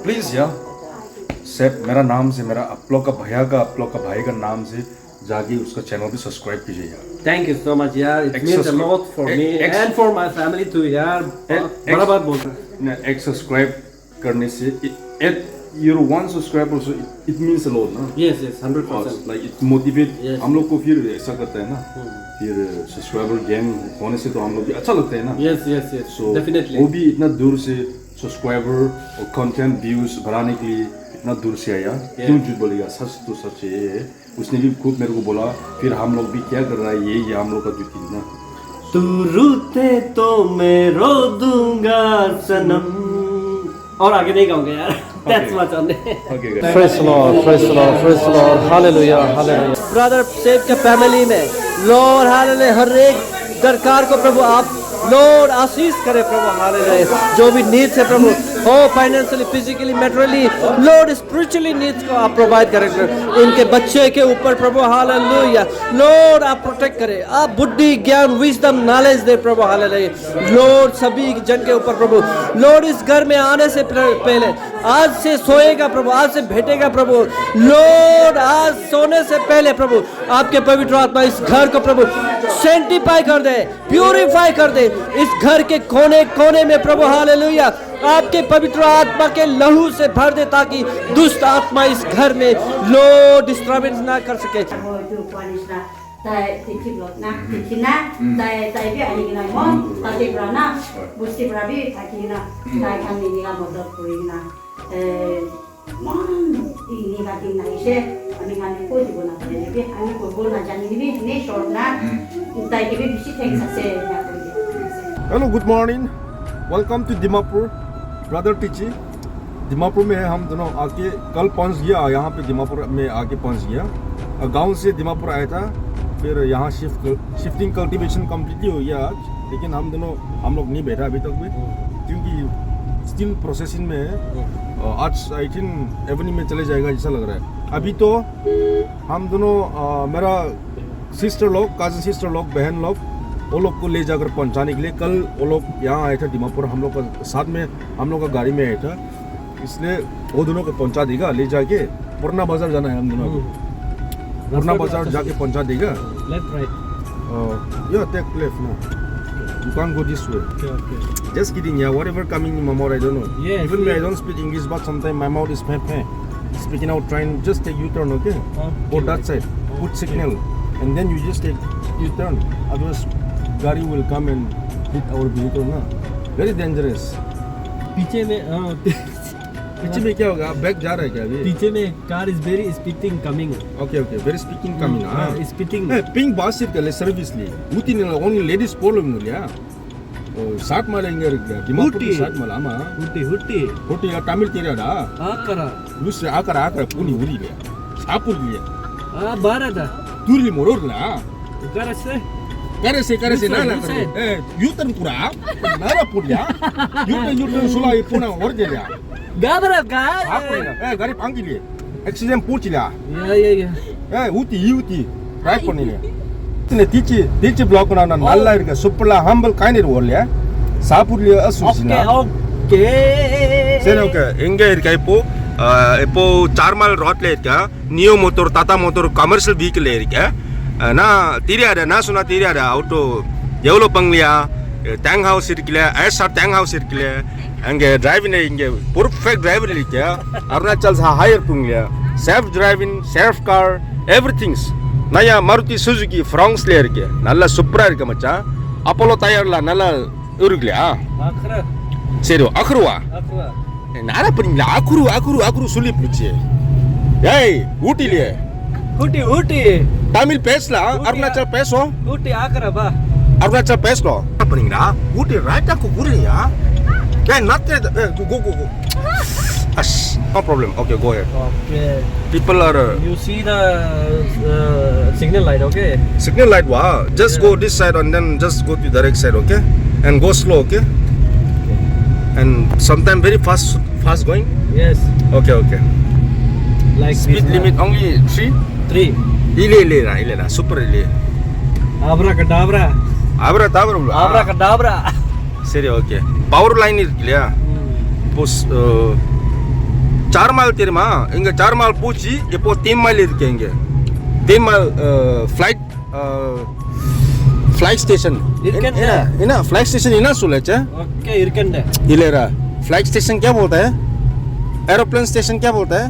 Please यार safe मेरा नाम से, मेरा आप लोग का भैया का, आप लोग का भाई का नाम से जाके उसका चैनल भी सब्सक्राइब कीजिए यार। Thank you so much यार, it means a lot for me and for my family too यार। बड़ा बात बोल रहा है। एक सब्सक्राइब करने से your one subscriber also it means a lot ना। Yes 100%। Like it motivate हम लोग को फिर ऐसा करते हैं ना, फिर सब्सक्राइबर गेन होने से तो हम लोग भी अच्छा लगता है ना। Yes So definitely। वो भी इतना दूर से सब्सक्राइबर और कंटेंट व्यूज बढ़ाने के लिए इतना दूर से आया, क्यों झूठ बोलेगा, सच तो सच है। उसने भी खुद मेरे को बोला, फिर हम लोग भी क्या कर रहा है ये हम लोग का ड्यूटी ना। तू रूठे तो मैं रो दूंगा सनम, और आगे नहीं गाऊंगा यार। That's much only। Okay guys। Praise the Lord, praise the Lord, praise the Lord, hallelujah, hallelujah। Brother save के फैमिली में लॉर्ड हालेलुया, हर एक दरकार को प्रभु आप लॉर्ड आशीष करे प्रभु, हालेलुया। जो भी नीड्स है प्रभु, हो financially, physically, materially, Lord spiritually needs को आप प्रोवाइड करें। इनके बच्चे के ऊपर प्रभु हालेलुया, लॉर्ड आप प्रोटेक्ट करें, आप बुद्धि, ज्ञान, विजडम, नॉलेज दे प्रभु, हालेलुया। लॉर्ड सभी जन के ऊपर प्रभु, लॉर्ड इस घर में आने से पहले, आज से सोएगा प्रभु, आज से भेटेगा प्रभु, लॉर्ड आज सोने से पहले प्रभु आपके पवित्र आत्मा इस घर को प्रभु सेंटिफाई कर दे, प्यूरिफाई कर दे, इस घर के कोने कोने में प्रभु हालेलुया आपके पवित्र आत्मा के लहू से भर दे, ताकि दुष्ट आत्मा इस घर में लॉर्ड डिस्टर्बेंस ना कर सके। Hello good morning, welcome to Dimapur, brother टीची। दिमापुर में हम दोनों आके कल पहुंच गया, यहाँ पे दिमापुर में आके पहुंच गया। गांव से दिमापुर आया था, फिर यहाँ शिफ्टिंग कल्टीवेशन कम्प्लीटली हो गया आज, लेकिन हम लोग नहीं बैठा अभी तक भी, क्योंकि स्टिल प्रोसेसिंग में है। आज आई थिंक इवनिंग में चले जाएगा ऐसा लग रहा है। अभी तो हम दोनों मेरा सिस्टर लोग, कजन सिस्टर लोग, बहन लोग, वो लोग को ले जाकर पहुंचाने के लिए कल वो लोग यहाँ आए थे दिमापुर, हम लोग का साथ में हम लोग का गाड़ी में आया था, इसलिए वो दोनों को पहुंचा देगा ले जाके। पुराना बाजार जाना है हम दोनों को, पुराना बाजार जाके पहुंचा देगा। लेफ्ट राइट, या टेक लेफ्ट ना, you can't go this way। Just kidding, yeah, whatever coming in my mouth, I don't know। Yes, even me I don't speak English, but sometimes my mouth is speaking out, trying just take U-turn, okay? Go that side, put signal, and then you just take U-turn, otherwise गाड़ी will come and hit our vehicle ना, very dangerous। पीछे में पीछे में क्या होगा, back जा रहा है क्या अभी? पीछे में car is very speeding coming. Okay, very speaking coming ना, स्पीडिंग pink bus seat के लिए सर्विस लिए, उती नहीं only ladies problem नहीं लिया, साथ मालेंगे क्या, दिमाग को साथ माला हुट्टी या तमिल तेरा डा, आकरा लुस आकरा पुनी उरी लिया, सापुर लिया, बारह था तुरली मोरोर ना, करे से ना करे, U-turn पूरा, नारा पुरिया, U-turn सुला ये पुना और दे लिया, गाबरा का, गाड़ी पांगी लिए, एक्सीडेंट पूछ लिया, या, उती, राइट पनी लिया, इतने तीची ब्लॉक ना नल्ला इरका, सुपला हम्बल काइने रोलिया, सापुर लिया असुसिना, ओके, सर ओके, इंगे इरका इपो 4 माइल रोड ले इरका, neo motor, Tata motor, commercial vehicle ले इरका, ना तीरे ना सुना तीरे auto एवलो पंगलिया टैंक हाउस इरकिले ऐसा टैंक हाउस इरकिले अंगे ड्राइविंग इंगे परफेक्ट ड्राइवर लिया अरुणाचल से हायर पंगलिया self driving self car everythings नया मारुति सुजुकी फ्रॉन्क्स ले इरके नल्ला सुप्रा इरके मचा अपोलो टायर ला नल्ला उरगले आखरा सेरो अखरुआ नारा पंगलिया अखरु सुली पुछे ए ऊटी लिए ऊटी तमिल पेसला अरुणाचल पेसो ऊटी आकरा बा अरुणाचल पेसलो पनिंगरा ऊटी राइट को गुरिया क्या नते go ash no problem okay go ahead people are you see the signal light okay signal light wow just go this side and then just go to the direct side okay and go slow okay and sometime very fast going yes okay like speed limit only 3 Ile super ile. Abracadabra. Abracadabra. Seri okay. Power line is clear. Post 4 mile தெரியுமா? இங்க 4 mile போச்சு, இப்போ 3 mile இருக்கீங்க. 3 mile flight station इना flight station इना सुले चे okay इरकंडे इलेरा फ्लाइट स्टेशन क्या बोलता है? एरोप्लेन स्टेशन क्या बोलता है?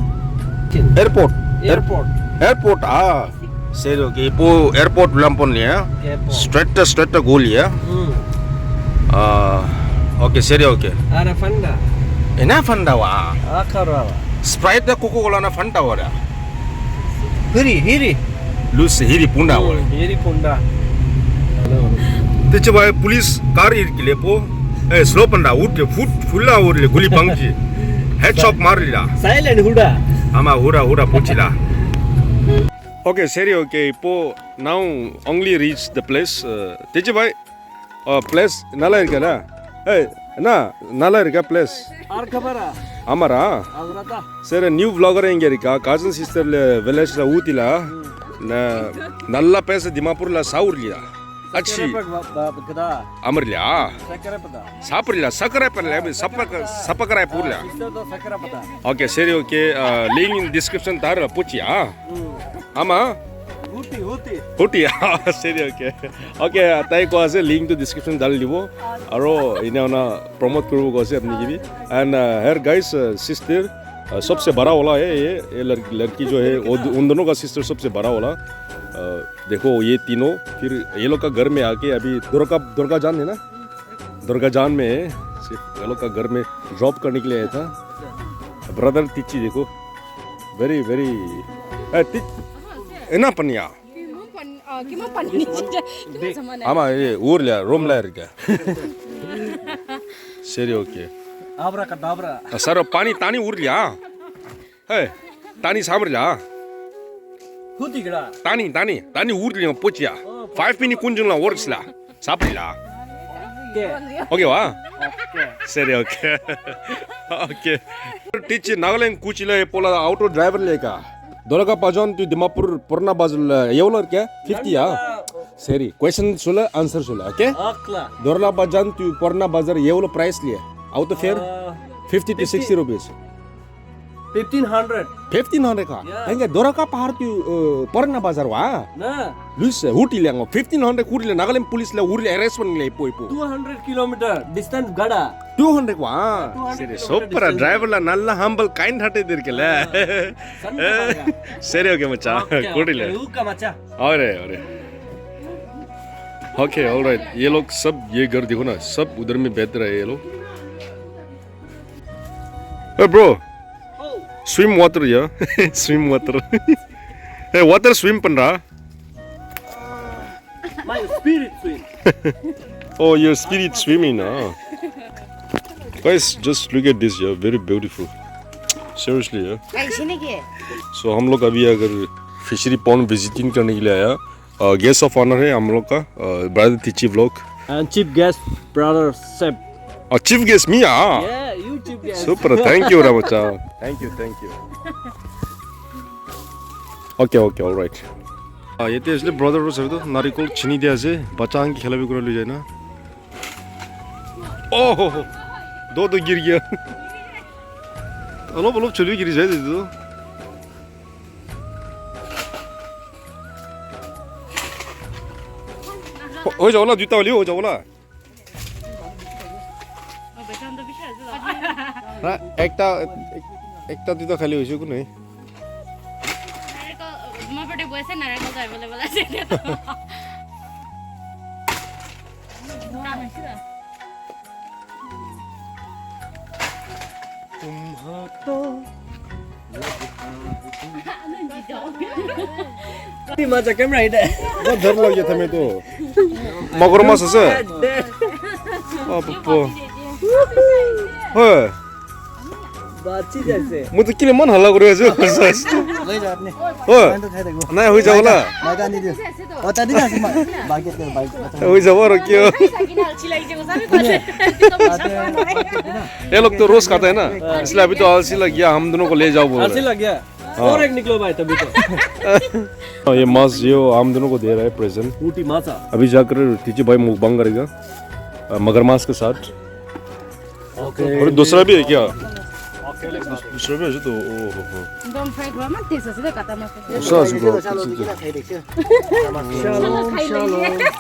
एयरपोर्ट एयरपोर्ट சரி ஓகே இப்போ ஏர்போர்ட் உள்ள போனியா ஸ்ட்ரெட் கோலியா ஓகே சரி ஓகே ara fanda என்ன ஃபண்டாவா akarwa Sprite Coca Cola na Fanta வர hiri லூஸ் ஹிரி புண்டா வர hiri punda तिचे भाई पुलिस कार इरकिले पो ए स्लो पंडा उठ फुट फुल्ला ओरले गुली पंगची हेडशॉट मारलिला silent huda आमा हुडा पुचिला ओके सरी ओके இப்போ now only reach the place तिचे भाई place நல்லா இருக்கல ஏய் என்ன நல்லா இருக்க place और खबरा ஆமாரா அவரதா சரி நியூ vlogger இங்க இருக்கா cousin sister வில்லேஜ்ல ஊத்தில நல்லா பேச திமாப்பூர்ல சாவுர்லியா अच्छी अमरल्या सापरल्या सकरा पडल्या सपकराय पूरल्या ओके सरी ओके लिंक इन डिस्क्रिप्शन तार पुचिया आमा हुटी सरी ओके ओके ताई को আছে लिंक तो डिस्क्रिप्शन डाल दिबो आरो इने ना प्रमोट करबो कोसे अपनी की भी एंड हियर गाइस सिस्टर सबसे बड़ा वाला है ये लड़की जो है उन दोनों का सिस्टर सबसे बड़ा वाला देखो ये तीनों फिर ये लोग का घर में आके अभी दुर्गा जान है ना दुर्गा जान में सिर्फ ये लोग का घर में ड्रॉप करने के लिए आया था ब्रदर तिची देखो वेरी वेरी ना पनिया आमा ये ऊर्ला रोमला इरका सरी ओके आबरा का दाबरा सर पानी तानी ऊर्लिया है तानी सामरला हुतिगडा तानी ऊर्लिया पोचिया 5 मिनिट कुंजुला वर्क्सला सापरिला ओके वा सरी ओके ओके टीच नागालैंड कुचिला पोला ऑटो ड्राइवर लेका दोरगा पाजोन तू दिमापुर पुरना बाजुल एवलो क्या 50 या सरी क्वेश्चन सुला आंसर सुला ओके अक्ला दोरला बाजान तू पुरना बाजार एवलो प्राइस लिया आउट फेयर 50 to 60 rupees 1500 का हंगे दोरका पहाड़ तू पुरना बाजार वा ना लुस हुटी लेंगो 1500 कुरले नागालैंड पुलिस ले उरले अरेस्ट बनले पोई 200 किलोमीटर डिस्टेंस गड़ा 200 वा सरी सूपर ड्राइवर ला नल्ला हम्बल काइंड हार्टेड इरकेले सरी ओके मचा कुडिले ऊका मचा अरे ओके ऑलराइट ये लोग सब ये घर देखो ना सब उधर में बैठ रहे हैं ये लोग Hey bro, swim water ya, swim water. Hey water swim Panna. My spirit swim. Oh your spirit swimming ah. Guys just look at this yeah, very beautiful. Seriously yeah. So हम लोग अभी अगर फिशरी पॉन्ड विजिटिंग करने के लिए आया, guest of honour है हम लोग का ब्रदर तिची vlog. And chief guest brother Seb. Chief guest me ah. Yeah, you chief guest. Super, thank you Ramacha. Thank you. Okay, all right. ये तो इसलिए ब्रदर रो सब तो नारिकोल चीनी दिया से बचांग की खेला भी करो ले जाए ना. ओह दो गिर गया. अलोप चलिए गिर जाए दे दो. हो जाओ ना जूता वाली हो जाओ ना. একটা দুটো খালি হয়েছে কোনো তোমারপটে বসে না রাখো যাই বলে বলা আছে मजा कैमरा इधर बहुत डर लग गया था मैं तो मगरमच्छ है पप्पो है बाची जैसे मुझे किले मन हल्ला कर रहे हो ले जा अपने हो तो खाई देखो नहीं हो जाओला मजा नहीं दियो बता दी ना बाकी तेरे बाइक हो जाओ और क्यों ये लोग तो रोज खाता है ना इसलिए अभी तो आलसी लग गया हम दोनों को ले जाओ बोल आलसी लग गया और एक निकलो भाई तभी तो ये मांस जो हम दोनों को दे रहा है प्रेजेंट ऊटी मासा अभी जाकर टीचर भाई मुकबांग करेगा मगरमाछ के साथ ओके और दूसरा भी है क्या Cerveja to. Don't fight with my teeth, so they got them. 없어가지고.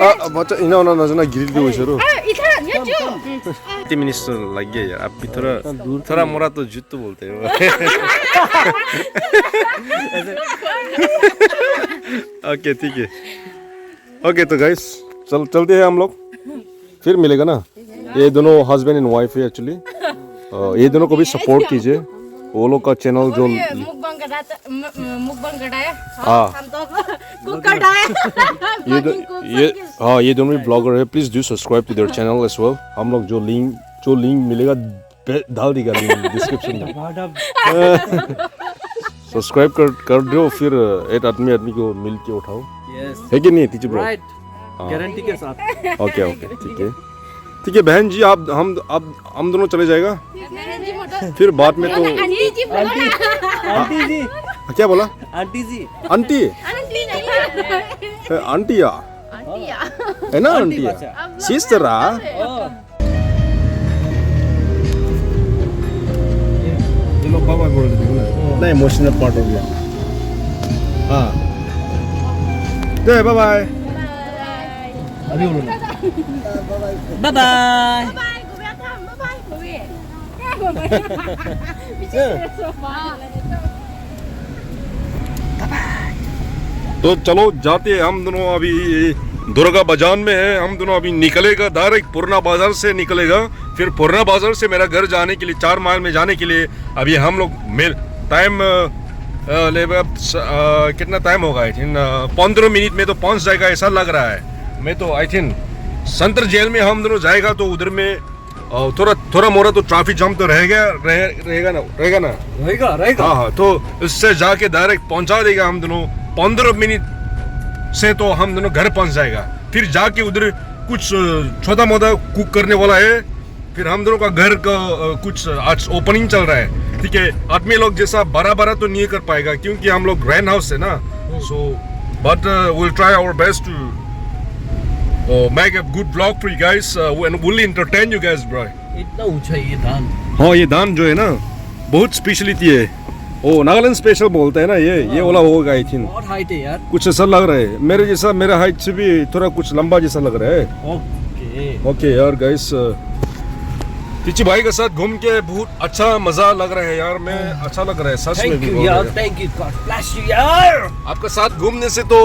아 맞다 이나 나 गिर दी वैसे रो इधर ये जो 30 मिनट्स लग गया यार आप भी थोड़ा मोरा तो जुट तो बोलते हो ओके ठीक है ओके तो गाइस चलते हैं हम लोग फिर मिलेगा ना ये दोनों हस्बैंड एंड वाइफ है एक्चुअली ये दोनों को भी सपोर्ट कीजिए वो लोग का चैनल जो मुकबंग कराया हाँ हम तो कुक कराया ये दोनों भी ब्लॉगर है please do subscribe to their channel as well हम लोग जो लिंक मिलेगा डाल देगा डिस्क्रिप्शन में सब्सक्राइब कर दो फिर एक आदमी को मिल के उठाओ है कि नहीं टीचर ब्रो गारंटी के साथ ओके ठीक है बहन जी आप हम दोनों चले जाएगा फिर बाद में तो आंटी जी क्या बोला आंटी जी आंटी आंटिया है ना आंटिया सिस्टर ये लोग बाबा बोल रहे थे ना इमोशनल पार्ट हो गया हाँ तो बाय बाय अभी बोलो बाय बाय तो चलो जाते हैं हम दोनों अभी दुर्गा बाजार में है हम दोनों अभी निकलेगा डायरेक्ट पुराना बाजार से निकलेगा फिर पुराना बाजार से मेरा घर जाने के लिए 4 माइल में जाने के लिए अभी हम लोग टाइम कितना टाइम होगा आई थिंक 15 मिनट में तो पहुंच जाएगा ऐसा लग रहा है मैं तो आई थिंक संतर जेल में हम दोनों जाएगा तो उधर में थोड़ा मोड़ा तो ट्रैफिक जाम तो रहेगा ना हाँ तो इससे जाके डायरेक्ट पहुंचा देगा हम दोनों 15 मिनट से तो हम दोनों घर पहुंच जाएगा फिर जाके उधर कुछ छोटा मोटा कुक करने वाला है फिर हम दोनों का घर का कुछ आज ओपनिंग चल रहा है ठीक है आदमी लोग जैसा बड़ा तो नहीं कर पाएगा क्योंकि हम लोग रेंट हाउस है ना so but will try our best to make a good vlog for you guys and will entertain you guys bro इतना ऊंचा ये धान हाँ ये धान जो है ना बहुत स्पेशलिटी है ओ नागालैंड स्पेशल बोलते हैं ना ये वाला होगा आई थिंक बहुत हाइट है यार कुछ ऐसा लग रहा है मेरे जैसा मेरा हाइट से भी थोड़ा कुछ लंबा जैसा लग रहा है ओके यार गाइस टीची भाई के साथ घूम के बहुत अच्छा मजा लग रहा है यार मैं अच्छा लग रहा है सच में भी यार thank you God bless you यार आपका साथ घूमने से तो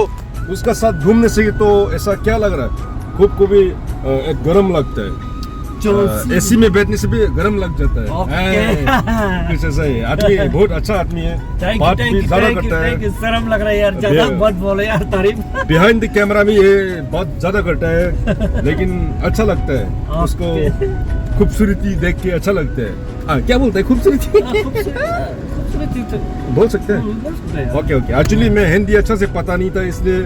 उसका साथ घूमने से तो ऐसा क्या लग रहा है खुद को भी एक गरम लगता है एसी में बैठने से भी गरम लग जाता है कुछ ऐसा ही आदमी बहुत अच्छा आदमी है बात भी ज्यादा करता है शर्म लग रहा है यार ज्यादा मत बोलो यार तारीफ बिहाइंड द कैमरा में ये बहुत ज्यादा करता है लेकिन अच्छा लगता है उसको खूबसूरती देख के अच्छा लगता है क्या बोलता है खूबसूरती बोल सकते हैं ओके एक्चुअली मैं हिंदी अच्छा से पता नहीं था इसलिए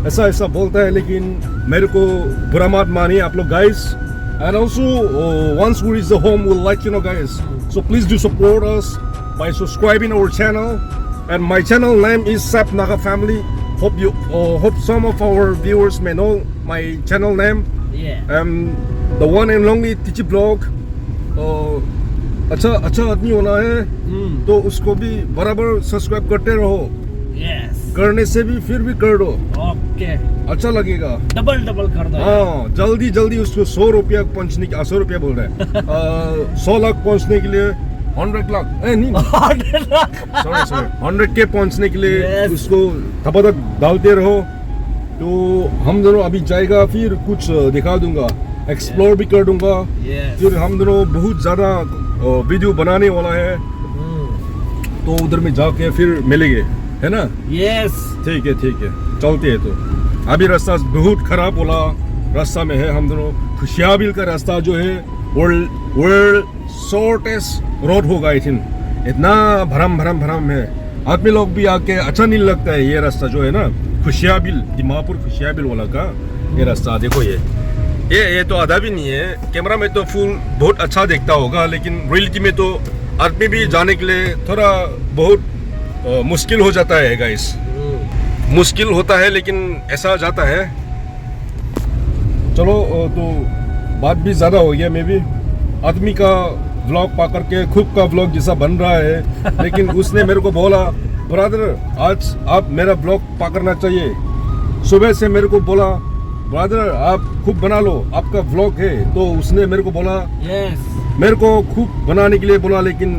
ऐसा बोलता है लेकिन मेरे को बुरा मत मानिए आप लोग guys and also once we reach the home we'll let you know guys so please do support us by subscribing our channel and my channel name is Sap Naga Family hope some of our viewers may know my channel name the one and only Tichi Blog अच्छा आदमी होना है तो उसको भी बराबर subscribe करते रहो करने से भी फिर भी कर दो अच्छा लगेगा डबल कर दो हाँ जल्दी उसको 100 रुपया पहुंचने की 100 रुपया बोल रहा है 100 लाख पहुंचने के लिए 100 लाख नहीं 100 लाख सॉरी 100 के पहुंचने के लिए उसको तक डालते रहो तो हम दोनों अभी जाएगा फिर कुछ दिखा दूंगा एक्सप्लोर भी कर दूंगा फिर हम दोनों बहुत ज्यादा वीडियो बनाने वाला है तो उधर में जाके फिर मिलेंगे है ना ठीक है चलते हैं तो अभी रास्ता बहुत खराब बोला रास्ता में है हम दोनों खुशियाबिल का रास्ता जो है वर्ल्ड शॉर्टेस्ट रोड होगा आई थिंक इतना भरम है आदमी लोग भी आके अच्छा नहीं लगता है ये रास्ता जो है ना खुशियाबिल दिमापुर खुशियाबिल वाला का ये रास्ता देखो ये तो आधा भी नहीं है कैमरा में तो फुल बहुत अच्छा दिखता होगा लेकिन रियलिटी में तो आदमी भी जाने के लिए थोड़ा बहुत मुश्किल हो जाता है गाइस मुश्किल होता है लेकिन ऐसा जाता है चलो तो बात भी ज़्यादा हो गया मैं भी आदमी का व्लॉग पा करके खुद का व्लॉग जैसा बन रहा है, लेकिन उसने मेरे को बोला ब्रदर आज आप मेरा व्लॉग पकड़ना चाहिए। सुबह से मेरे को बोला ब्रदर आप खूब बना लो, आपका व्लॉग है। तो उसने मेरे को बोला मेरे को खूब बनाने के लिए बोला, लेकिन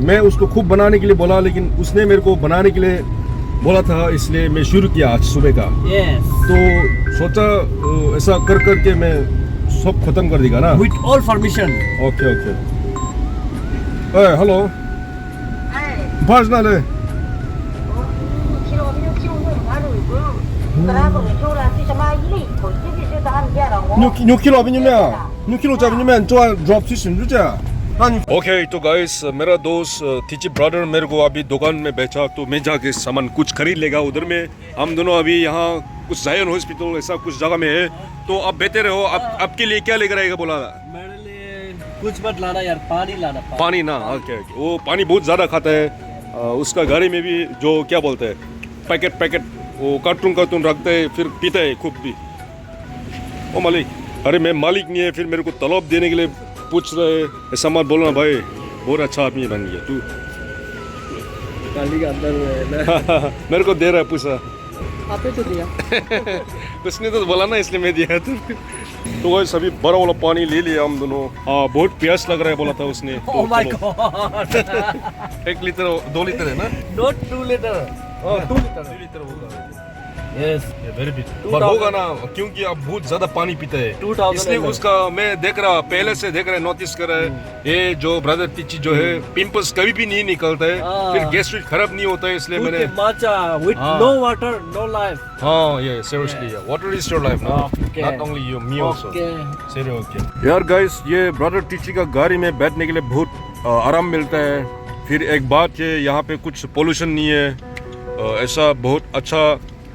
मैं उसको खूब बनाने के लिए बोला, लेकिन उसने मेरे को बनाने के लिए बोला था, इसलिए मैं शुरू किया आज सुबह का। तो सोचा ऐसा कर करके मैं सब खत्म कर देगा ना। With all permission. Okay hello भाजनाले 뉴키로 아비님이야. 뉴키로 잡이면 좋아 drop 스टेशन 주자. ओके तो गाइस मेरा दोस्त टीची ब्रदर मेरे को अभी दुकान में बेचा, तो मैं जाके सामान कुछ खरीद लेगा उधर में। हम दोनों अभी यहाँ कुछ जायन हॉस्पिटल ऐसा कुछ जगह में है। तो आप बेहते रहो, आपके लिए क्या लेकर आएगा बोला? मेरे लिए कुछ मत लाना यार, पानी लाना। पानी ना, ओके वो पानी बहुत ज़्यादा खाता है। उसका गाड़ी में भी जो क्या बोलते हैं पैकेट वो कार्टून रखते हैं, फिर पीते हैं खूब भी। ओ मालिक, अरे मैं मालिक नहीं है, फिर मेरे को तलब देने के लिए पूछ रहे। ऐसा मत बोलना भाई, बहुत अच्छा आदमी बन गया तू। गाड़ी के अंदर मेरे को दे रहा है पूछा। आपने तो दिया। उसने तो बोला ना, इसलिए मैं दिया। तो वही सभी बड़ा वाला पानी ले लिया हम दोनों। बहुत प्यास लग रहा है बोला था उसने। Oh my God. 1 litre 2 litre है ना? Not 2 liter. 2 लीटर होगा। Yes. वेरी बिग पर होगा ना, क्योंकि आप बहुत ज्यादा पानी पीते हैं, 2000 इसलिए उसका मैं देख रहा पहले से देख रहा है, नोटिस कर रहा है। ये जो ब्रदर टीची जो है पिंपल्स कभी भी नहीं निकलता है, फिर गैस्ट्रिक खराब नहीं होता है, इसलिए मैंने matcha with no water, no life. हाँ ये seriously water is your life ना, not only you me also. Seriously यार गाइस, ये ब्रदर टीची का गाड़ी में बैठने के लिए बहुत आराम मिलता है। फिर एक बात है, यहाँ पे कुछ पोल्यूशन नहीं है, ऐसा बहुत अच्छा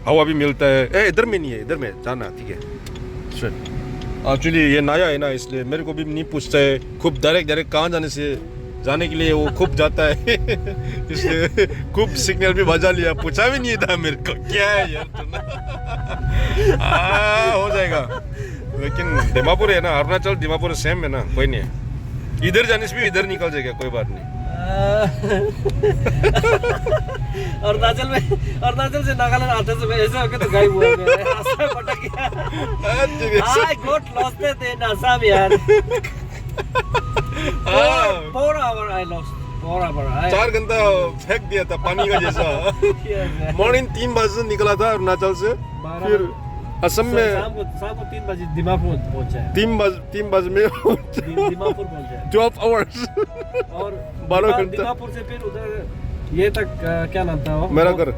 हवा भी मिलता है। इधर में नहीं है, इधर में जाना ठीक है। एक्चुअली ये नया है ना, इसलिए मेरे को भी नहीं पूछता है। खूब डायरेक्ट कहाँ जाने के लिए वो खूब जाता है। इसलिए खूब सिग्नल भी बजा लिया, पूछा भी नहीं था मेरे को क्या है यार तुमने। हो जाएगा, लेकिन दिमापुर है ना, अरुणाचल दिमापुर सेम है ना, कोई नहीं है। इधर जाने से भी इधर निकल जाएगा, कोई बात नहीं। अरुणाचल से नागालैंड आते समय ऐसे होके तो गायब हुआ मैं। रास्ता भटक गया। I got lost in Assam यार। 4 hours I lost. 4 hours. 4 घंटा फेंक दिया था पानी का जैसा। मॉर्निंग 3 बजे निकला था अरुणाचल से, फिर असम में शाम को 3 बजे दिमापुर पहुंचा है। 3 बजे में दिमापुर पहुंचा है। 12 आवर्स और 12 घंटे। दिमापुर से फिर उधर ये तक क्या नाम था वो? मेरा घर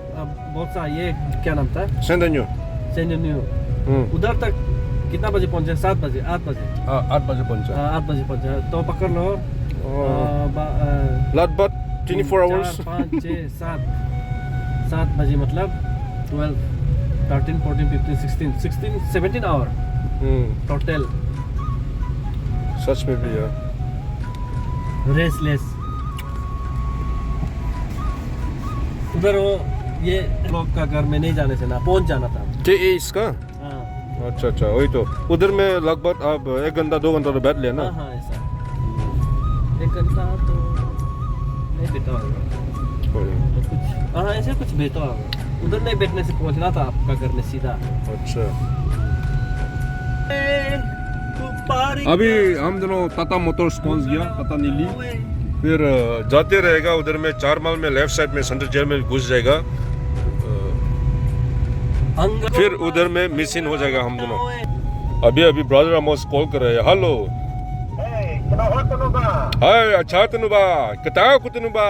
बहुत सा ये क्या नाम था? सेंडन्यू। उधर तक कितना बजे पहुंचे? 7 बजे 8 बजे 8 बजे पहुंचा। 8 बजे पहुंचा तो पकड़ लो लगभग 24 आवर्स। 5 6 7 बजे मतलब 12 13 14 15 16 17 आवर टोटल। सच में भी यार रेसलेस। उधर वो ये लोग का घर में नहीं जाने से ना पहुंच जाना था। के इसका? हाँ अच्छा वही तो। उधर में लगभग आप 1 घंटा 2 घंटा तो बैठ लिया ना। हाँ ऐसा 1 घंटा तो नहीं बीता होगा तो कुछ। हाँ ऐसे कुछ बीता होगा। उधर नहीं बैठने से पहुंचना था आपका घर में सीधा। अच्छा अभी हम दोनों टाटा मोटर्स पहुंच गया, टाटा नीली। फिर जाते रहेगा उधर में 4 माइल में लेफ्ट साइड में सेंट्रल जेल में घुस जाएगा, फिर उधर में मिसिंग हो जाएगा हम दोनों। अभी ब्रदर अमोस कॉल कर रहे हैं। हेलो हाय, अच्छा तनुबा कता को तनुबा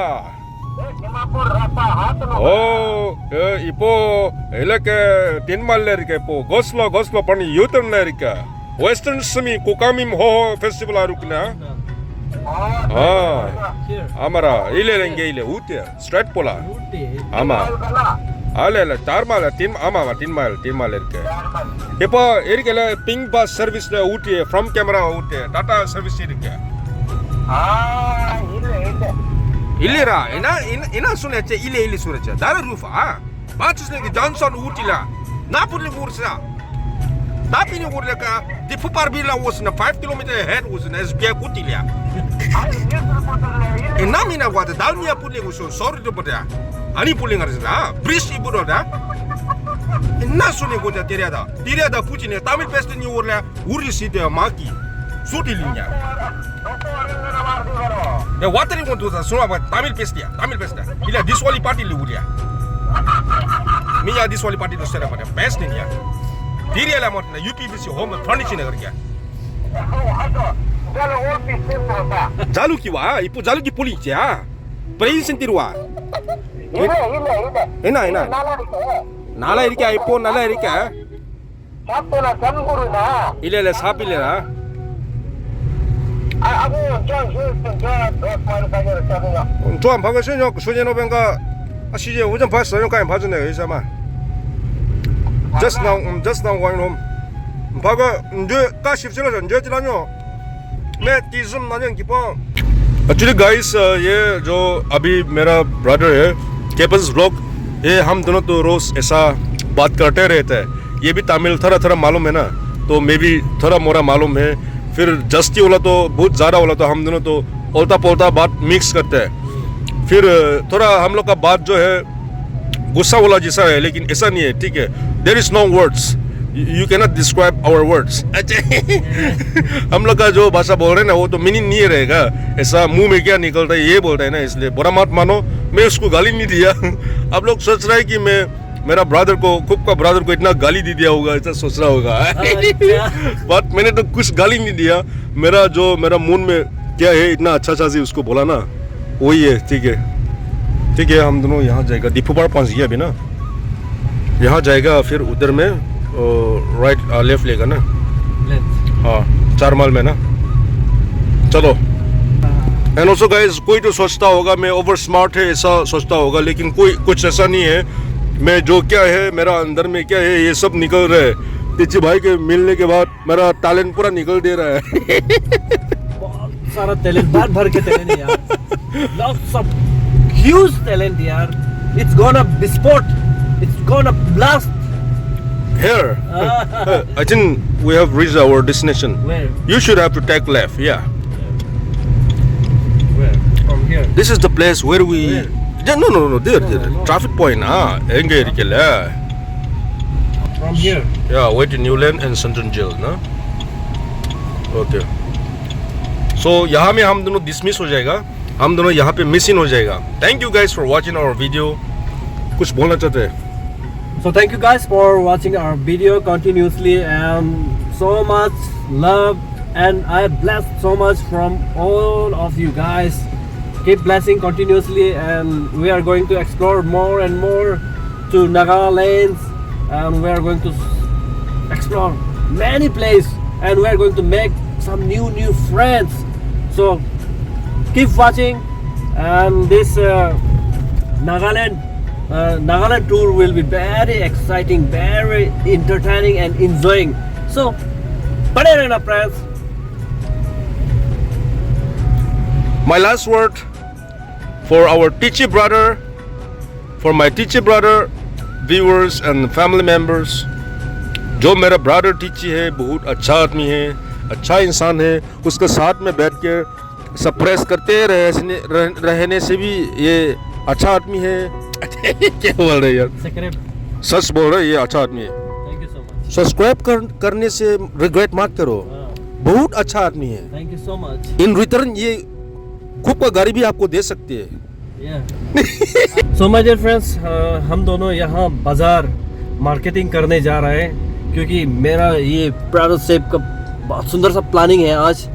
ipo eleke tinmal lerike po goslo pani yuturn lerika western semi kukamim ho festival arukna amara ilelenge ile ute straight pola ama alele tarmala tin mile erike ipo erikela ping bus service le ute from camera ute data service erike Ilira, ina suneche ile sureche. Dara rufa. Batusne ki Johnson utila. Napoli ursa. Napini urleka. The Puparbila was in a 5 kilometer ahead was an SBI utilia. 남이나 와도 남이야 불리고 소리도 보자 아니 불링 하잖아 브리시 불어다 나 소리 고자 때려다 부진에 땀을 뺐더니 올래 우리 시대 마기 소리리냐 야 와트리 건도사 소아바 땀을 뺐디야 이래 디스왈리 파티리 우리야 미야 디스왈리 파티도 세라 봐라 베스트냐 디리엘라 못나 UPBC 홈 퍼니치네 그렇게 자루기 와 이쁘 자루기 폴리지야 프레젠티로 와 에나 나라 이렇게 아이폰 나라 이렇게 사또나 전구르나 이래래 사빌래라 아고 저 좋아 방금 소년오벤가 시제 오전 봤어요 까지 봐주네 의사마 just now going home 방금 이제 까십시오 이제 지나뇨 मैं तीसम नाजन की पाऊँ actually guys ये जो अभी मेरा brother है केपल्स vlog ये हम दोनों तो रोज ऐसा बात करते रहते हैं ये भी तमिल थोड़ा मालूम है ना तो मैं भी थोड़ा मोरा मालूम है फिर जस्ती वाला तो बहुत ज़्यादा वाला तो हम दोनों तो उल्टा पोल्टा बात मिक्स करते हैं फिर थोड़ा हम लोग का बात जो है गुस्सा वाला जैसा है लेकिन ऐसा नहीं है ठीक है there is no words You cannot describe our words. हम लोग का जो भाषा बोल रहे हैं ना वो तो मीनिंग नहीं रहेगा ऐसा मुंह में क्या निकलता है ये बोलता है ना इसलिए बुरा मत मानो मैं उसको गाली नहीं दिया आप लोग सोच रहे हैं कि मैं मेरा ब्रदर को खुद का ब्रदर को इतना गाली दे दिया होगा ऐसा सोच रहा होगा बट मैंने तो कुछ गाली नहीं दिया मेरा मुंह में क्या है इतना अच्छा से उसको बोला ना वही है ठीक है हम दोनों यहाँ जाएगा दीपूपाड़ पहुँच गया अभी ना यहाँ जाएगा फिर उधर में राइट लेफ्ट लेगा ना हाँ 4 माइल में ना चलो एंड ऑल्सो गाइस कोई तो सोचता होगा मैं ओवर स्मार्ट है ऐसा सोचता होगा लेकिन कोई कुछ ऐसा नहीं है मैं जो क्या है मेरा अंदर में क्या है ये सब निकल रहा है तिची भाई के मिलने के बाद मेरा टैलेंट पूरा निकल दे रहा है बहुत सारा टैलेंट भर के टैलेंट यार लॉट्स ऑफ ह्यूज टैलेंट यार इट्स गोना विस्फोट it's gonna blast Here, I think we have reached our destination. Where? You should have to take left. Yeah. Where? From here. This is the place where we. Where? Yeah, no. There. Traffic point. Enge irikela. From here. Yeah, way to Newland and Central Jail, ना? Okay. So यहाँ में हम दोनों dismiss हो जाएगा. हम दोनों यहाँ पे missing हो जाएगा. Thank you guys for watching our video. कुछ बोलना चाहते हैं? So thank you guys for watching our video continuously and so much love and I blessed so much from all of you guys. Keep blessing continuously and we are going to explore more and more to Nagaland and we are going to explore many places and we are going to make some new friends. So keep watching and this Nagaland tour will be very exciting, very entertaining and enjoying. So, bane rehna friends. My last word for our Tichi brother, for my Tichi brother, viewers and family members. जो मेरा brother टीची है बहुत अच्छा आदमी है अच्छा इंसान है उसके साथ में बैठ के सप्रेस करते रहने से भी ये अच्छा आदमी है क्या बोल रहे यार सच बोल रहे ये अच्छा आदमी है Thank you so much. Subscribe करने से रिग्रेट मत करो बहुत अच्छा आदमी है Thank you so much. In return ये खूब का गाड़ी भी आपको दे सकती है Yeah. So my dear friends, हम दोनों यहाँ बाजार मार्केटिंग करने जा रहे हैं क्योंकि मेरा ये ब्रदर सेब का बहुत सुंदर सा प्लानिंग है आज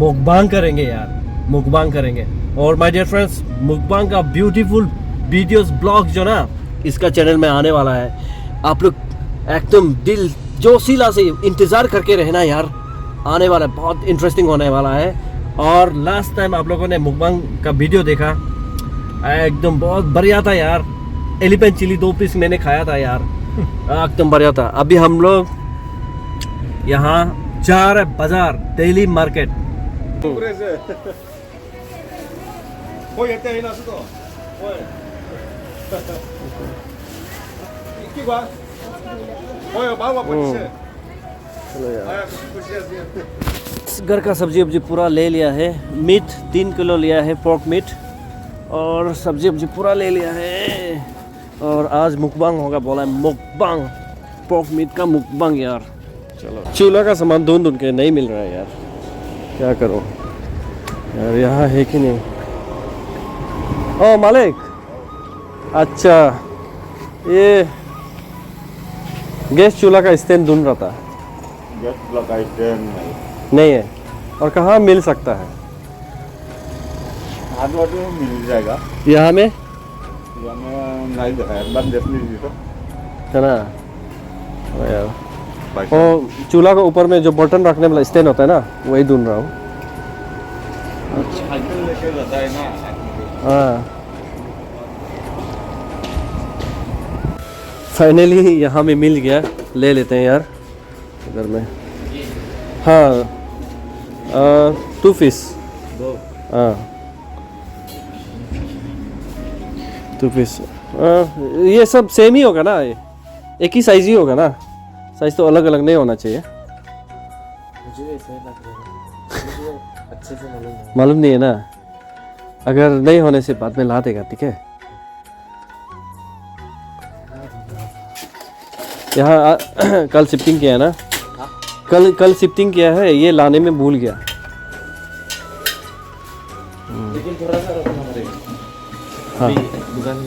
मुकबांग करेंगे यार मुकबांग करेंगे और माय डियर फ्रेंड्स मुकबांग का ब्यूटीफुल वीडियोस ब्लॉग जो ना इसका चैनल में आने वाला है आप लोग एकदम दिल जोशीला से इंतज़ार करके रहना यार आने वाला है बहुत इंटरेस्टिंग होने वाला है और लास्ट टाइम आप लोगों ने मुकबांग का वीडियो देखा एकदम बहुत बढ़िया था यार एलिफेंट चिली 2 पीस मैंने खाया था यार एकदम बढ़िया था अभी हम लोग यहाँ जा रहे बाजार डेली मार्केट फ्रेंड्स, घर का सब्जी वब्जी पूरा ले लिया है। मीट 3 किलो लिया है, पोर्क मीट, और सब्जी वब्जी पूरा ले लिया है। और आज मुकबांग होगा बोला है, मुकबांग, पोर्क मीट का मुकबांग यार। चलो, चूल्हा का सामान ढूंढ के नहीं मिल रहा है यार, क्या करो यार, यहाँ है कि नहीं। ओ मालिक, अच्छा ये गैस चूल्हा का स्टैंड ढूंढ रहा था, गैस चूल्हा का स्टैंड नहीं है। और कहाँ मिल सकता है? हाथ वाट में मिल जाएगा, यहाँ में नहीं देखा है, बस देख लीजिए तो है ना। ओ यार, वो चूल्हा के ऊपर में जो बर्तन रखने वाला स्टैंड होता है ना, वही ढूंढ रहा हूँ। साइकिल लेके जाता है ना। हाँ, फाइनली यहाँ में मिल गया, ले लेते हैं यार घर में। हाँ, 2 पीस, हाँ 2 पीस। ये सब सेम ही होगा ना, ये एक ही साइज ही होगा ना, साइज तो अलग अलग नहीं होना चाहिए। मुझे ऐसा लग रहा है, अच्छे से मालूम नहीं है ना, अगर नहीं होने से बाद में ला देगा, ठीक है। यहाँ कल शिफ्टिंग किया है ना, कल शिफ्टिंग किया है, ये लाने में भूल गया। लेकिन थोड़ा सा रखना पड़ेगा। हाँ, दुकान में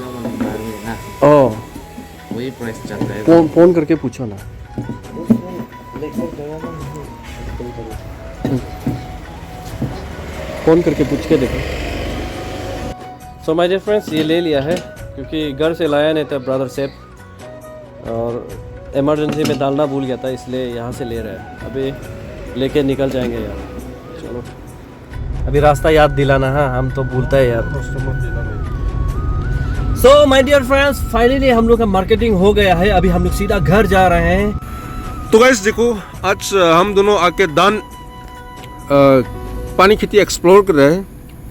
ना ओ वही प्राइस चलता है। फोन करके पूछो ना। फोन करके पूछ के देखो। सो माय डियर फ्रेंड्स, ये ले लिया है क्योंकि घर से लाया नहीं था ब्रदर सेफ, और इमरजेंसी में डालना भूल गया था, इसलिए यहाँ से ले रहा है। अभी लेके निकल जाएंगे यार। चलो, अभी रास्ता याद दिलाना है, हम तो भूलता है यार। So my dear friends, finally हम लोग का मार्केटिंग हो गया है। अभी हम लोग सीधा घर जा रहे हैं। तो गाइस देखो, आज हम दोनों आके दान पानी खेती एक्सप्लोर कर रहे हैं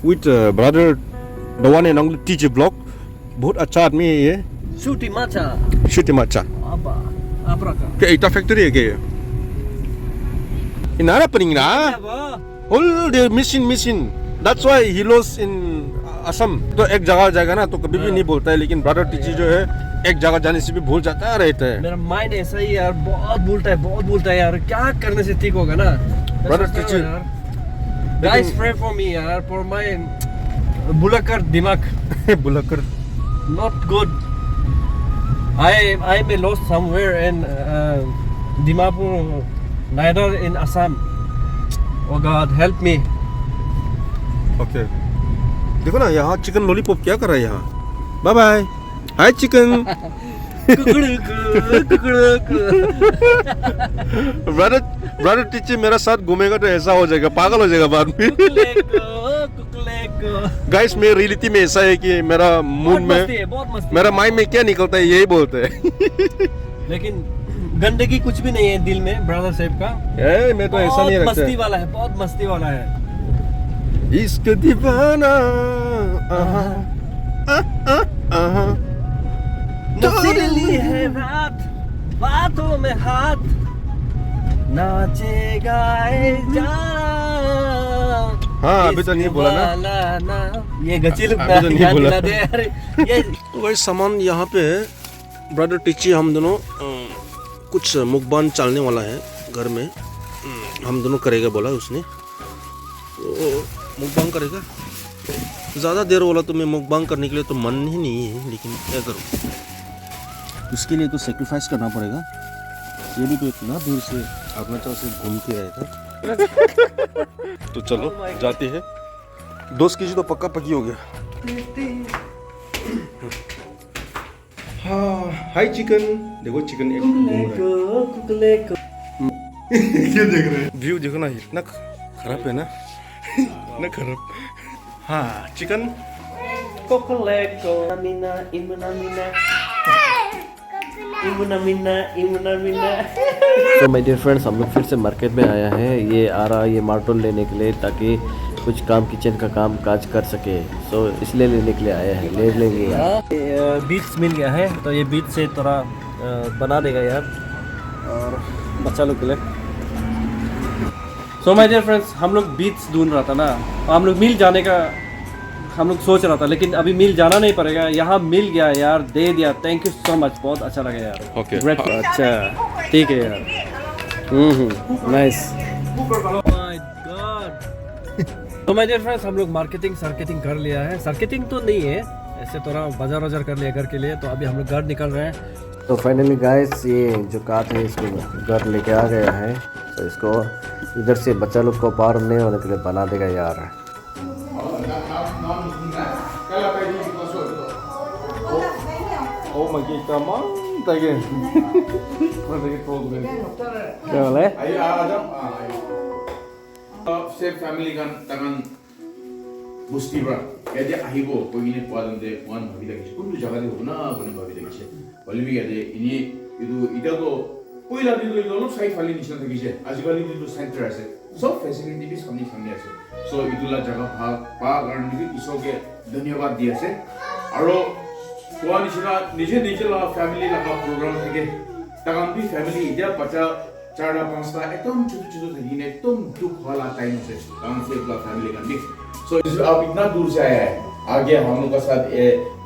with brother Dawan and uncle TJ blog. बहुत अच्छा आदमी है ये, Shuti Macha. Shuti Macha. Apa ka? Kayak ita factory ya kayak. Inara pening na. All the machine. That's why he lost in Assam. तो एक जगह जाएगा ना तो कभी भी नहीं बोलता है, लेकिन ब्रदर टीची जो है एक जगह जाने से भी भूल जाता है, रहता है। मेरा माइंड ऐसा ही यार, बहुत भूलता है यार। क्या करने से ठीक होगा ना ब्रदर टीची। Guys, pray for me यार, for my बुलकर दिमाग। बुलकर not good. I may lost somewhere in Dimapur, neither in Assam. Oh God, help me. Okay देखो ना, यहाँ चिकन लॉलीपॉप क्या कर रहा है यहाँ। बाय बाय, हाय चिकन। ब्रदर टीचर मेरा साथ घूमेगा तो ऐसा हो जाएगा, पागल हो जाएगा बाद में। गाइस, मेरी रियलिटी में ऐसा है कि मेरा मूड में, मेरा माइंड में क्या निकलता है यही बोलते हैं। लेकिन गंदगी कुछ भी नहीं है दिल में ब्रदर साहब का। मैं तो ऐसा नहीं रखता। मस्ती वाला है, बहुत मस्ती वाला है। इश्क दीवाना नशीली है रात, बातों में हाथ, नाचे गाए जा। हाँ, अभी तो नहीं बोला ना। ये गचिल अभी तो नहीं बोला। दे यार। ये तो भाई सामान यहाँ पे ब्रदर टीची हम दोनों कुछ मुकबान चलने वाला है घर में, हम दोनों करेगा बोला उसने, तो मुकबांग करेगा। ज़्यादा देर वाला तो मैं मुकबांग करने के लिए तो मन ही नहीं है, लेकिन क्या करूँ, उसके लिए तो सेक्रीफाइस करना पड़ेगा। ये भी तो इतना दूर से अरुणाचल से घूम के आया था। तो चलो जाते हैं। 2 केजी तो पक्का पकी हो गया। हाँ, हाय चिकन। देखो चिकन एक घूम रहा है। क्या देख रहे हैं? व्यू देखो ना, इतना खराब है ना, इतना खराब। हाँ, चिकन तो माय डियर फ्रेंड्स, हम लोग फिर से मार्केट में आया है। ये आ रहा है ये मार्टोल लेने के लिए, ताकि कुछ काम किचन का काम काज कर सके। सो इसलिए लेने के लिए आए हैं, ले लेंगे यार। बीट्स मिल गया है, तो ये बीट से थोड़ा बना देगा यार, और बच्चा लोग के लिए। सो माय डियर फ्रेंड्स, हम लोग बीच ढूंढ रहा था ना, हम लोग मिल जाने का हम लोग सोच रहा था, लेकिन अभी मिल जाना नहीं पड़ेगा, यहाँ मिल गया यार, दे दिया, थैंक यू सो मच, बहुत अच्छा लगा यार। Okay. Grateful. अच्छा ठीक है यार। नाइस। My God. तो माय डियर फ्रेंड्स, हम लोग मार्केटिंग कर लिया है, मार्केटिंग तो नहीं है, ऐसे थोड़ा बाजार कर लिया घर के लिए, तो अभी हम लोग घर निकल रहे हैं। तो फाइनली गाइस, ये जो काट है इसको घर लेके आ गया है, तो इसको इधर से बच्चा लोग को पार नहीं होने के लिए बना देगा यार। Oh my god, come on, again. क्या बोला है? Ayo Adam, same family kan tangan busti bra. Kaya dia ahibo, kau ini puadan de puan bagi lagi. Kau tu jaga dia guna, guna bagi lagi. Walaupun kaya dia ini itu tu, kau ini lagi tu itu side family niscaya lagi. Ajikali itu center aja. So facility bis kami aja. So itulah jaga pa karena itu iso ke धन्यवाद दिया से। आरो पुआ निजे ला family ला programme थे के तकाम भी family इधर बच्चा 4-5 एकदम छोटे थे ने एकदम दुख वाला टाइम से काम से ला फैमिली का भी। सो आप इतना दूर से आया है, आगे हम लोग का साथ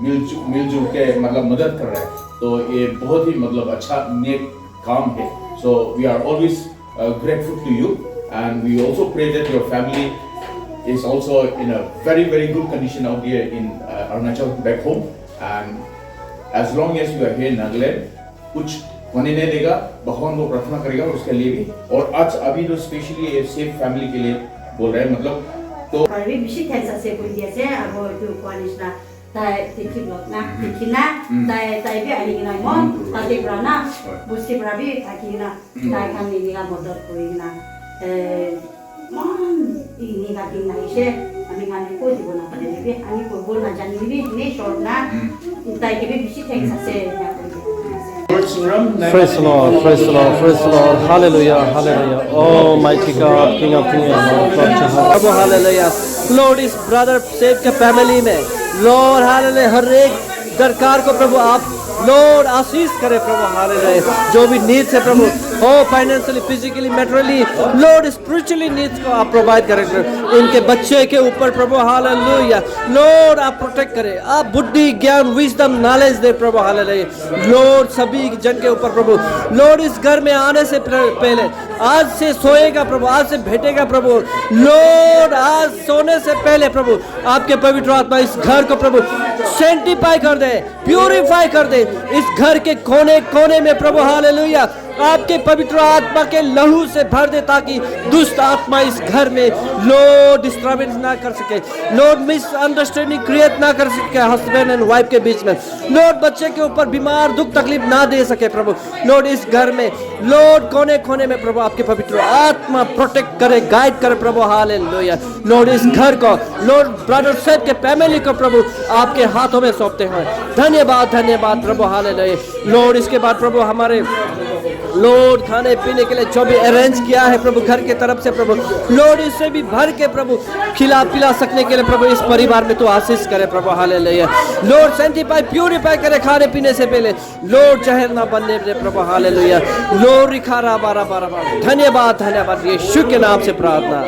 मिलजुल के मतलब मदद कर रहा है, तो ये बहुत ही मतलब अच्छा नेक काम है। So we are always grateful to you and we also pray that your family is also in a very good condition out here in Arunachal back home, and as long as you are here in Nagaland, कुछ होने नहीं देगा, भगवान को प्रार्थना करेगा उसके लिए भी। और आज अभी तो स्पेशली ये सेफ फैमिली के लिए बोल रहे हैं, मतलब तो अभी बिशी थैंक्स से कोई दिया से अब जो कॉलेज ना ताई तिखी लोग ना तिखी ना ताई भी आई ना मॉम ताई ब्राना बुस्ती ब्राबी ताकि ना ताई खान नहीं का मदद कोई ना mom ini kaki na ise kami ngani ko di bona pade be ani ko bona jani bi ne short na tai ke bi bisi thanks ase Praise the Lord, praise the Lord, praise the Lord, hallelujah, hallelujah, Almighty God, King of Kings, Lord of Lords, hallelujah, Lord इस brother save के family में, Lord hallelujah, हर एक दरकार को प्रभु आप Lord आशीष करे प्रभु, hallelujah, जो भी नीड्स है प्रभु, हो financially, physically, materially, Lord spiritually needs को आप प्रोवाइड करें, इनके बच्चे के ऊपर प्रभु, हालेलुया, लॉर्ड आप प्रोटेक्ट करें, आप बुद्धि ज्ञान विजडम नॉलेज दे प्रभु, हालेलुया, लॉर्ड सभी जन के ऊपर प्रभु, लॉर्ड इस घर में आने से पहले, आज से सोएगा प्रभु, आज से भेटेगा प्रभु, लॉर्ड आज सोने से पहले प्रभु आपके पवित्र आत्मा इस घर को प्रभु सेंटिफाई कर दे, प्यूरिफाई कर दे, इस घर के कोने कोने में प्रभु, हालेलुया, आपके पवित्र आत्मा के लहू से भर दे, ताकि दुष्ट आत्मा इस घर में लॉर्ड डिस्टर्बेंस ना कर सके, लॉर्ड मिसअंडरस्टैंडिंग क्रिएट ना कर सके हस्बैंड एंड वाइफ के बीच में, लॉर्ड बच्चे के ऊपर बीमार दुख तकलीफ ना दे सके प्रभु, लॉर्ड इस घर में लॉर्ड कोने कोने में प्रभु आपके पवित्र आत्मा प्रोटेक्ट करे, गाइड करे प्रभु, हालेलुया, लॉर्ड इस घर को, लॉर्ड ब्रदर सेव के फैमिली को प्रभु आपके हाथों में सौंपते हैं, धन्यवाद प्रभु, हालेलुया, लॉर्ड इसके बाद प्रभु हमारे लॉर्ड खाने पीने के लिए जो भी अरेंज किया है प्रभु घर के तरफ से प्रभु, लॉर्ड इससे भी भर के प्रभु खिला पिला सकने के लिए प्रभु इस परिवार में तो आशीष करे प्रभु, हालेलुया, लॉर्ड सेंटिफाई प्यूरिफाई करे खाने पीने से पहले, लॉर्ड जहर ना बनने दे प्रभु, हालेलुया, लॉर्ड रिखारा बारा धन्यवाद यीशु के नाम से प्रार्थना।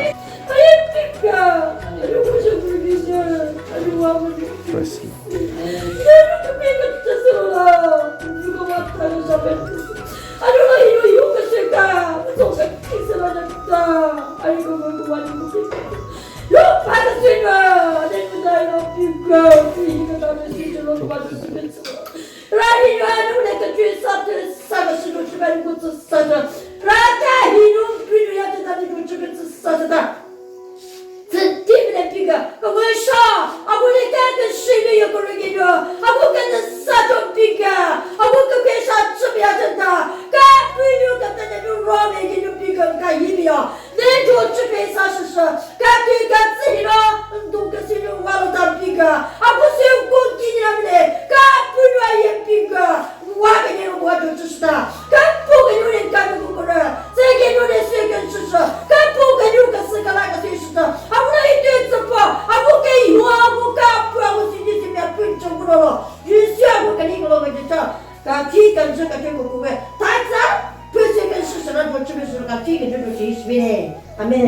surat bocor surat kaki kita bocor isbine. Amin.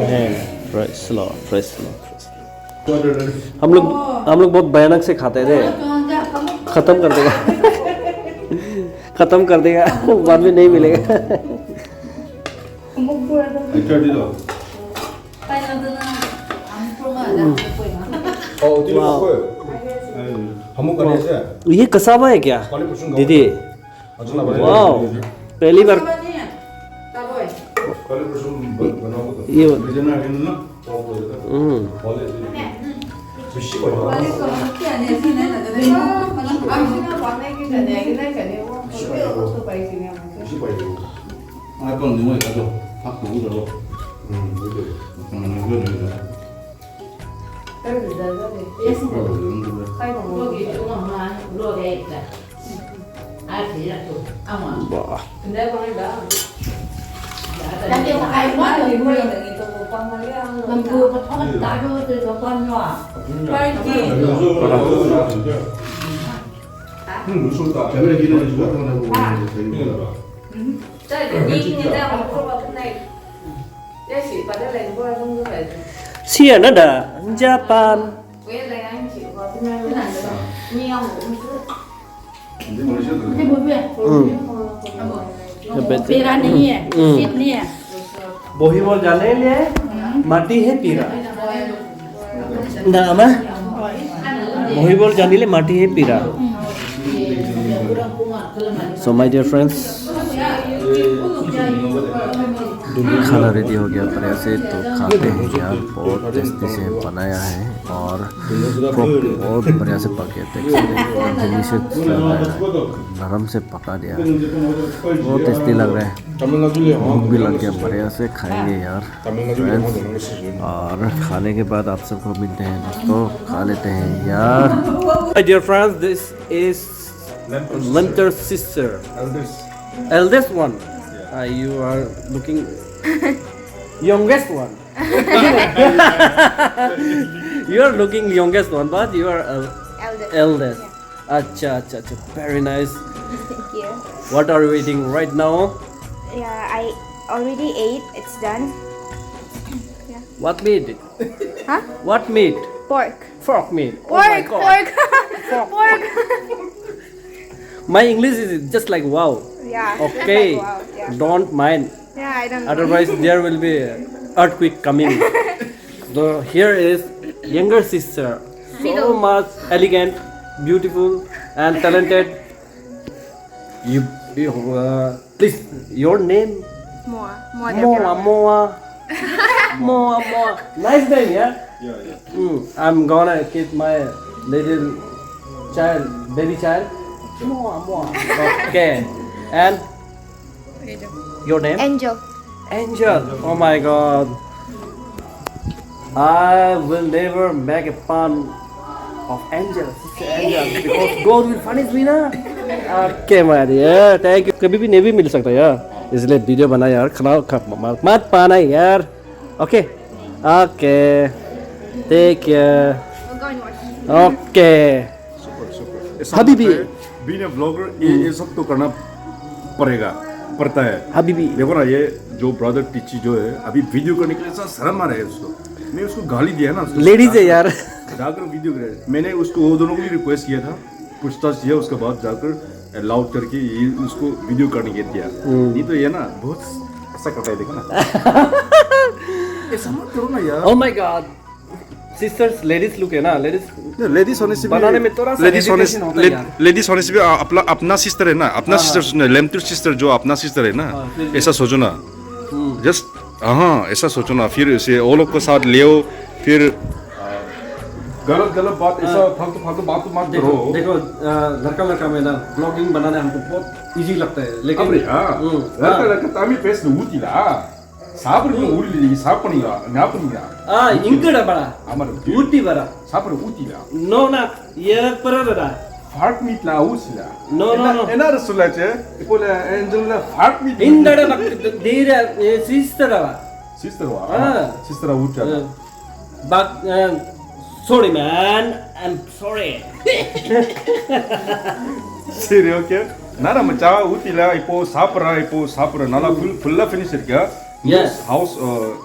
Praise the Lord, praise the Lord. हम लोग बहुत भयानक से खाते थे, खत्म कर देगा खत्म कर देगा बाद में नहीं मिलेगा ये कसावा है क्या दीदी? वाह, पहली बार ये Nanti ai nói rồi vui. Mình vừa có thoát đã rồi từ con nhỏ. Siya na da Japan. Thế vui vẻ. Pira नहीं है, सीट नहीं है. बोहीबॉल जाने लिए माटी है पीरा ना अमा बोहीबॉल जाने लिए माटी है पीरा. So my dear friends, खाना रेडी हो गया पर ऐसे तो खाते हैं यार. बहुत टेस्टी से बनाया है और बहुत बढ़िया से पके थे. नरम से पका दिया, बहुत टेस्टी लग रहा है. भूख भी लग गया, बढ़िया से खाएंगे यार फ्रेंड्स. और खाने के बाद आप सबको मिलते हैं दोस्तों, खा लेते हैं यार. My dear friends, this is Lemter sister, eldest one. You are looking youngest one. You are looking youngest one, but you are eldest. Acha. Very nice. Thank you. What are you eating right now? Yeah, I already ate. It's done. What meat? Huh? What meat? Pork. Pork meat. Oh my Pork. God. Pork. Pork. My English is just like wow. Yeah. Okay. Like, wow. Yeah. Don't mind. Yeah, I don't. Otherwise, there will be earthquake coming. So here is younger sister, so much elegant, beautiful, and talented. You please, your name? Moa. Nice name, yeah. I'm gonna keep my little child, baby child. Moa. Okay. And your name? Angel. Angel. Oh my God. I will never make a fun of Angel, Sister Angel, because God will punish me ना. Okay my dear, thank you. कभी भी नहीं भी मिल सकता यार, इसलिए video बना यार. खाना मत पाना यार. Okay. Take care. We're going north. Okay. Habibi. Being a vlogger, ये सब तो करना पड़ता है. Habibi. देखो ना, ये जो ब्रदर टीची जो है अभी वीडियो करने के लिए ऐसा शर्म आ रहा है उसको. मैं उसको गाली दिया ना. Ladies है यार. जाकर वीडियो करे. मैंने उसको वो दोनों को भी रिक्वेस्ट किया था, पूछताछ किया, उसके बाद जाकर अलाउड करके ये उसको वीडियो करने के दिया. नहीं तो ये ना बहुत ऐसा करता है, देखो ना. ऐसा मत करो ना यार. Oh my God. Sisters, ladies look है ना, लेडीज होने से बनाने में थोड़ा सा hesitation होता है यार. लेडीज होने से भी अपना सिस्टर है ना, अपना सिस्टर लेमतिर सिस्टर जो अपना सिस्टर है ना, ऐसा सोचो ना. जस्ट ऐसा सोचो ना. फिर इसे वो लोग को साथ ले आओ, फिर गलत बात ऐसा फालतू बात मत करो. देखो लड़का में ना ब्लॉगिंग बनाने हमको बहुत इजी लगता है, लेकिन लड़का तामी पेस न ऊतीला सापनी उरली सापनीगा नापनीगा इंकड़ा बड़ा अमर ऊटी बड़ा सापर ऊतीला नो ना ये पररा फाट मीटला उसला नो एना रसुलाचे इपोले एंजलला फाट मीट इंदड़ा देरा sister ऊटा but sorry man, I'm sorry. Seriously, okay? Nara macha utila ipo sapra nala full finish irka. Yes. House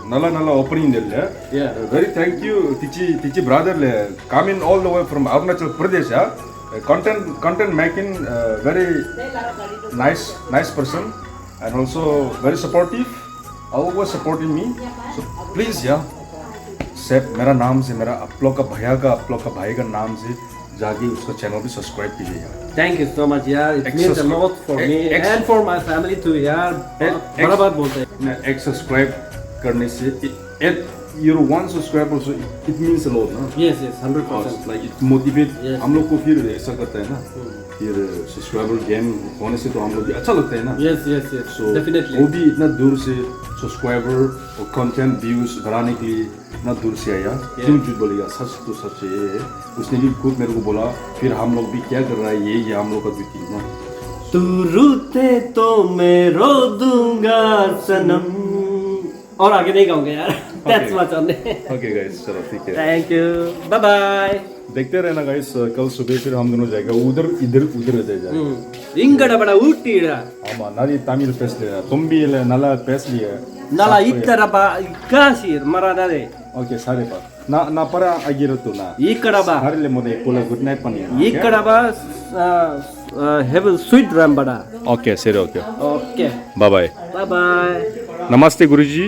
nala opening there. Yeah. Very thank you Tichi brother le coming all the way from Arunachal Pradesh. Content making very nice person and also very supportive. Always supporting me. So please सब मेरा नाम से मेरा आप लोग का भाई का नाम से जाके उसका चैनल भी सब्सक्राइब कीजिए यार. Thank you so much यार. It means a lot for me and for my family too यार. बड़ा बात बोलते हैं. एक सब्सक्राइब करने से your one subscriber also it means a lot ना. Yes 100%. Like it motivate Yes. हम लोग को फिर ऐसा करता है ना. फिर सब्सक्राइबर गेम होने से तो हम लोग भी अच्छा लगता है ना. Yes. So Definitely. वो भी इतना दूर से सब्सक्राइबर और कंटेंट व्यूज बढ़ाने के लिए इतना दूर से आया. क्यों झूठ बोलेगा, सच तो सच है. उसने भी खुद मेरे को बोला फिर हम लोग भी क्या कर रहा है ये हम लोग का ड्यूटी ना. तू रूठे तो मैं रो दूंगा सनम. और आगे नहीं गाऊंगा यार. That's much only. Okay guys चलो ठीक है. Thank you. Bye bye. देखते रहना गाइस. कल सुबह फिर हम दोनों जाएगा उधर जाएगा. इंगड़ा बड़ा ऊटीड़ा. आमा नारी तमिल பேசல. तुम भी நல்லா பேசலியே. Nala ittaraba kasir maradare. Okay సరే పా. నా పర అగిరతు నా. Ikkaraba. హరిలే మొదే పోల గుడ్ నైట్ పని. Ikkaraba have a sweet dream bada. Okay సరే okay. Okay. Bye bye. Bye bye. నమస్తే గురుజీ.